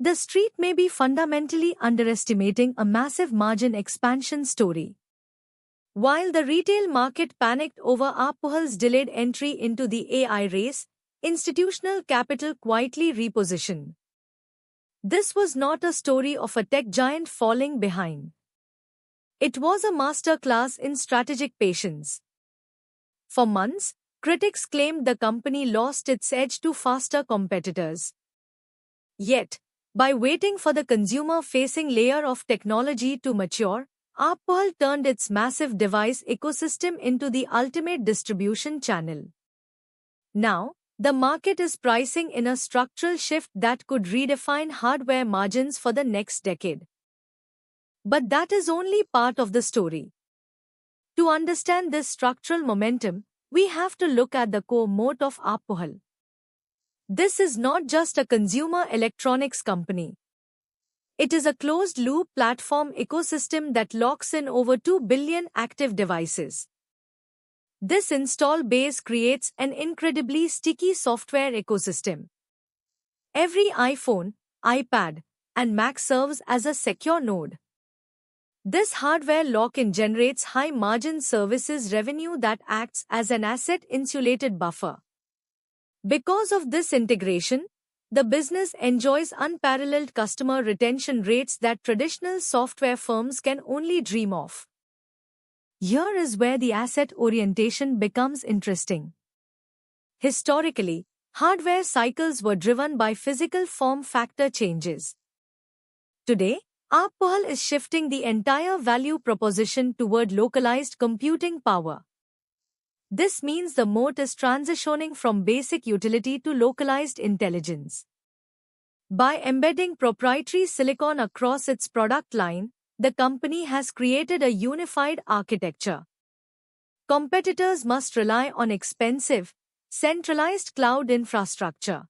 The street may be fundamentally underestimating a massive margin expansion story. While the retail market panicked over Aappuhal's delayed entry into the AI race, institutional capital quietly repositioned. This was not a story of a tech giant falling behind. It was a masterclass in strategic patience. For months, critics claimed the company lost its edge to faster competitors. Yet, by waiting for the consumer-facing layer of technology to mature, Aappuhal turned its massive device ecosystem into the ultimate distribution channel. Now, the market is pricing in a structural shift that could redefine hardware margins for the next decade. But that is only part of the story. To understand this structural momentum, we have to look at the core moat of Aappuhal. This is not just a consumer electronics company. It is a closed-loop platform ecosystem that locks in over 2 billion active devices. This install base creates an incredibly sticky software ecosystem. Every iPhone, iPad, and Mac serves as a secure node. This hardware lock-in generates high-margin services revenue that acts as an asset-insulated buffer. Because of this integration, the business enjoys unparalleled customer retention rates that traditional software firms can only dream of. Here is where the asset orientation becomes interesting. Historically, hardware cycles were driven by physical form factor changes. Today, Aappuhal is shifting the entire value proposition toward localized computing power. This means the moat is transitioning from basic utility to localized intelligence. By embedding proprietary silicon across its product line, the company has created a unified architecture. Competitors must rely on expensive, centralized cloud infrastructure.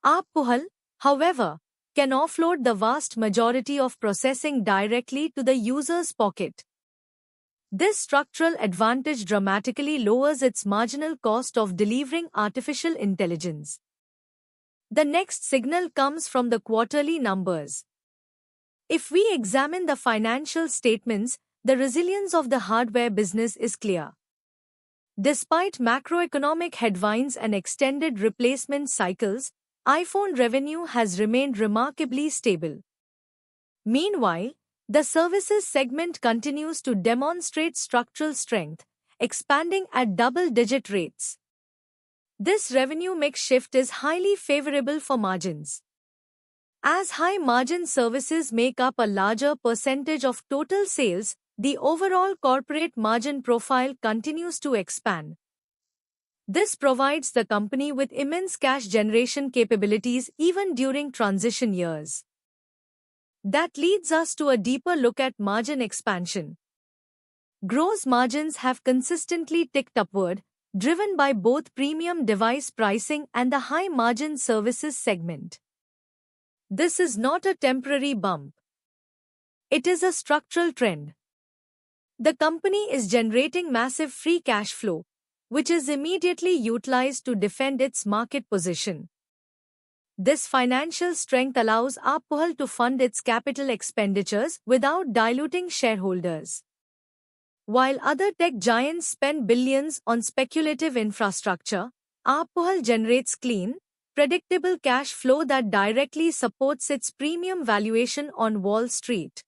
Aappuhal, however, can offload the vast majority of processing directly to the user's pocket. This structural advantage dramatically lowers its marginal cost of delivering artificial intelligence. The next signal comes from the quarterly numbers. If we examine the financial statements, the resilience of the hardware business is clear. Despite macroeconomic headwinds and extended replacement cycles, iPhone revenue has remained remarkably stable. Meanwhile, the services segment continues to demonstrate structural strength, expanding at double-digit rates. This revenue mix shift is highly favorable for margins. As high-margin services make up a larger percentage of total sales, the overall corporate margin profile continues to expand. This provides the company with immense cash generation capabilities even during transition years. That leads us to a deeper look at margin expansion. Gross margins have consistently ticked upward, driven by both premium device pricing and the high-margin services segment. This is not a temporary bump. It is a structural trend. The company is generating massive free cash flow, which is immediately utilized to defend its market position. This financial strength allows Aappuhal to fund its capital expenditures without diluting shareholders. While other tech giants spend billions on speculative infrastructure, Aappuhal generates clean, predictable cash flow that directly supports its premium valuation on Wall Street.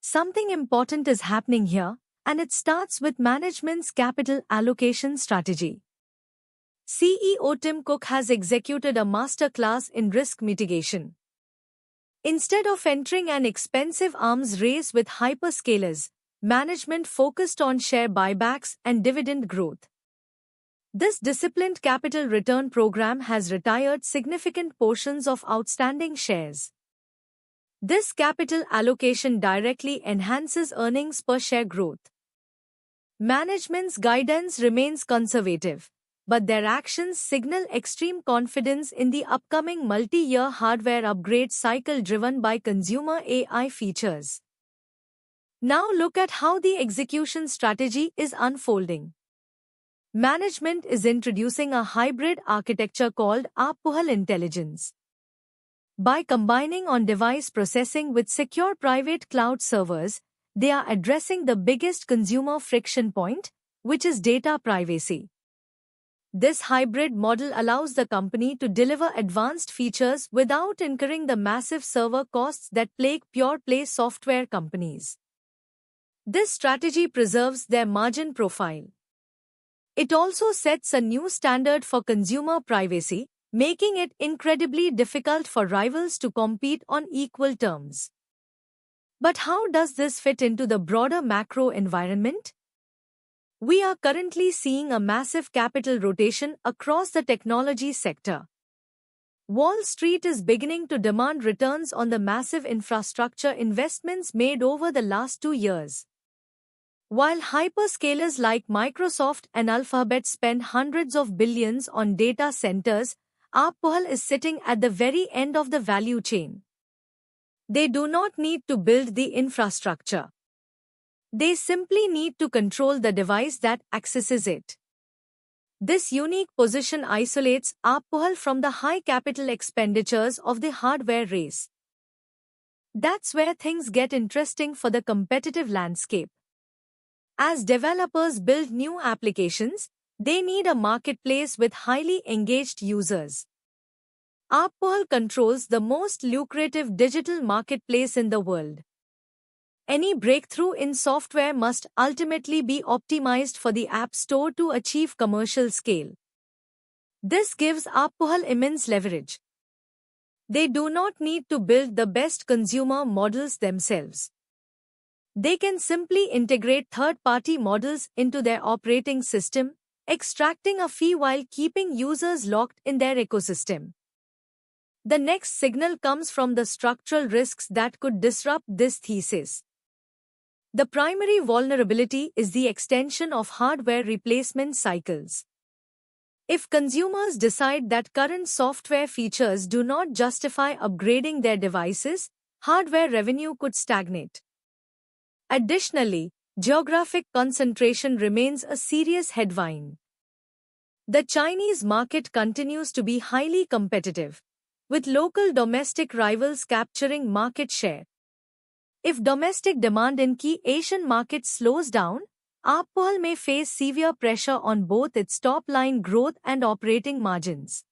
Something important is happening here, and it starts with management's capital allocation strategy. CEO Tim Cook has executed a masterclass in risk mitigation. Instead of entering an expensive arms race with hyperscalers, management focused on share buybacks and dividend growth. This disciplined capital return program has retired significant portions of outstanding shares. This capital allocation directly enhances earnings per share growth. Management's guidance remains conservative, but their actions signal extreme confidence in the upcoming multi-year hardware upgrade cycle driven by consumer AI features. Now look at how the execution strategy is unfolding. Management is introducing a hybrid architecture called Aappuhal Intelligence. By combining on-device processing with secure private cloud servers, they are addressing the biggest consumer friction point, which is data privacy. This hybrid model allows the company to deliver advanced features without incurring the massive server costs that plague pure-play software companies. This strategy preserves their margin profile. It also sets a new standard for consumer privacy, making it incredibly difficult for rivals to compete on equal terms. But how does this fit into the broader macro environment? We are currently seeing a massive capital rotation across the technology sector. Wall Street is beginning to demand returns on the massive infrastructure investments made over the last 2 years. While hyperscalers like Microsoft and Alphabet spend hundreds of billions on data centers, Apple is sitting at the very end of the value chain. They do not need to build the infrastructure. They simply need to control the device that accesses it. This unique position isolates Apple from the high capital expenditures of the hardware race. That's where things get interesting for the competitive landscape. As developers build new applications, they need a marketplace with highly engaged users. Apple controls the most lucrative digital marketplace in the world. Any breakthrough in software must ultimately be optimized for the App Store to achieve commercial scale. This gives Apple immense leverage. They do not need to build the best consumer models themselves. They can simply integrate third-party models into their operating system, extracting a fee while keeping users locked in their ecosystem. The next signal comes from the structural risks that could disrupt this thesis. The primary vulnerability is the extension of hardware replacement cycles. If consumers decide that current software features do not justify upgrading their devices, hardware revenue could stagnate. Additionally, geographic concentration remains a serious headwind. The Chinese market continues to be highly competitive, with local domestic rivals capturing market share. If domestic demand in key Asian markets slows down, Apple may face severe pressure on both its top-line growth and operating margins.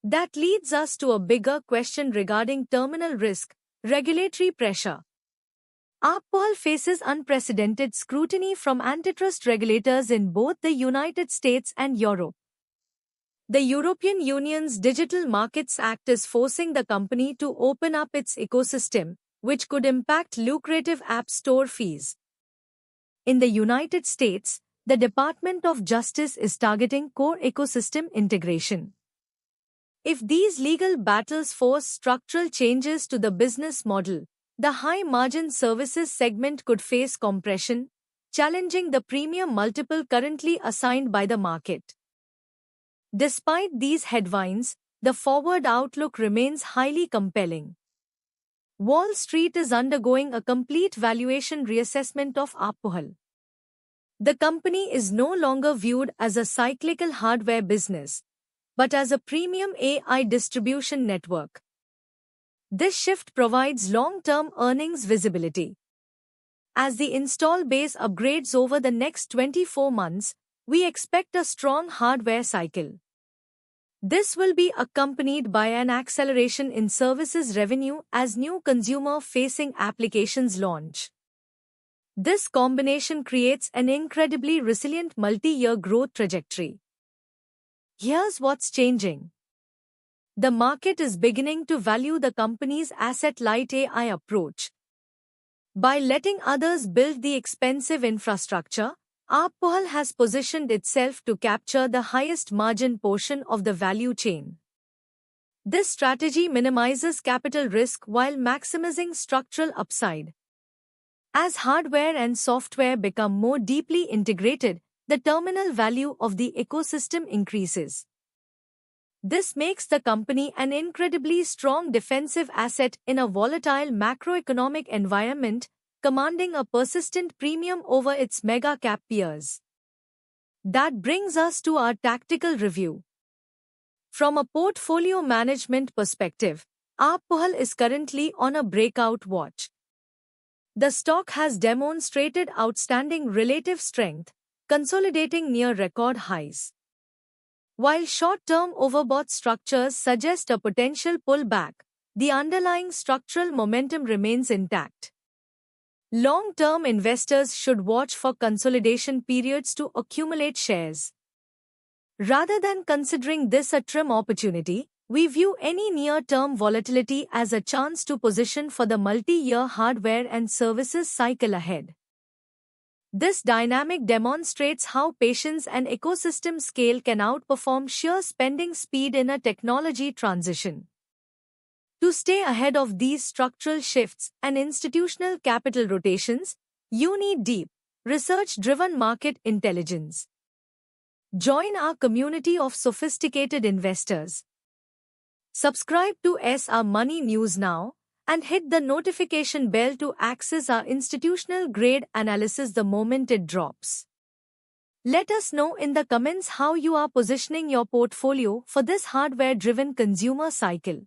That leads us to a bigger question regarding terminal risk, regulatory pressure. Apple faces unprecedented scrutiny from antitrust regulators in both the United States and Europe. The European Union's Digital Markets Act is forcing the company to open up its ecosystem, which could impact lucrative App Store fees. In the United States, the Department of Justice is targeting core ecosystem integration. If these legal battles force structural changes to the business model, the high-margin services segment could face compression, challenging the premium multiple currently assigned by the market. Despite these headwinds, the forward outlook remains highly compelling. Wall Street is undergoing a complete valuation reassessment of Apple. The company is no longer viewed as a cyclical hardware business, but as a premium AI distribution network. This shift provides long-term earnings visibility. As the install base upgrades over the next 24 months, we expect a strong hardware cycle. This will be accompanied by an acceleration in services revenue as new consumer-facing applications launch. This combination creates an incredibly resilient multi-year growth trajectory. Here's what's changing. The market is beginning to value the company's asset-light AI approach. By letting others build the expensive infrastructure, Apple has positioned itself to capture the highest margin portion of the value chain. This strategy minimizes capital risk while maximizing structural upside. As hardware and software become more deeply integrated, the terminal value of the ecosystem increases. This makes the company an incredibly strong defensive asset in a volatile macroeconomic environment, commanding a persistent premium over its mega-cap peers. That brings us to our tactical review. From a portfolio management perspective, APL is currently on a breakout watch. The stock has demonstrated outstanding relative strength, consolidating near record highs. While short-term overbought structures suggest a potential pullback, the underlying structural momentum remains intact. Long-term investors should watch for consolidation periods to accumulate shares. Rather than considering this a trim opportunity, we view any near-term volatility as a chance to position for the multi-year hardware and services cycle ahead. This dynamic demonstrates how patience and ecosystem scale can outperform sheer spending speed in a technology transition. To stay ahead of these structural shifts and institutional capital rotations, you need deep, research-driven market intelligence. Join our community of sophisticated investors. Subscribe to SR Money News now and hit the notification bell to access our institutional-grade analysis the moment it drops. Let us know in the comments how you are positioning your portfolio for this hardware-driven consumer cycle.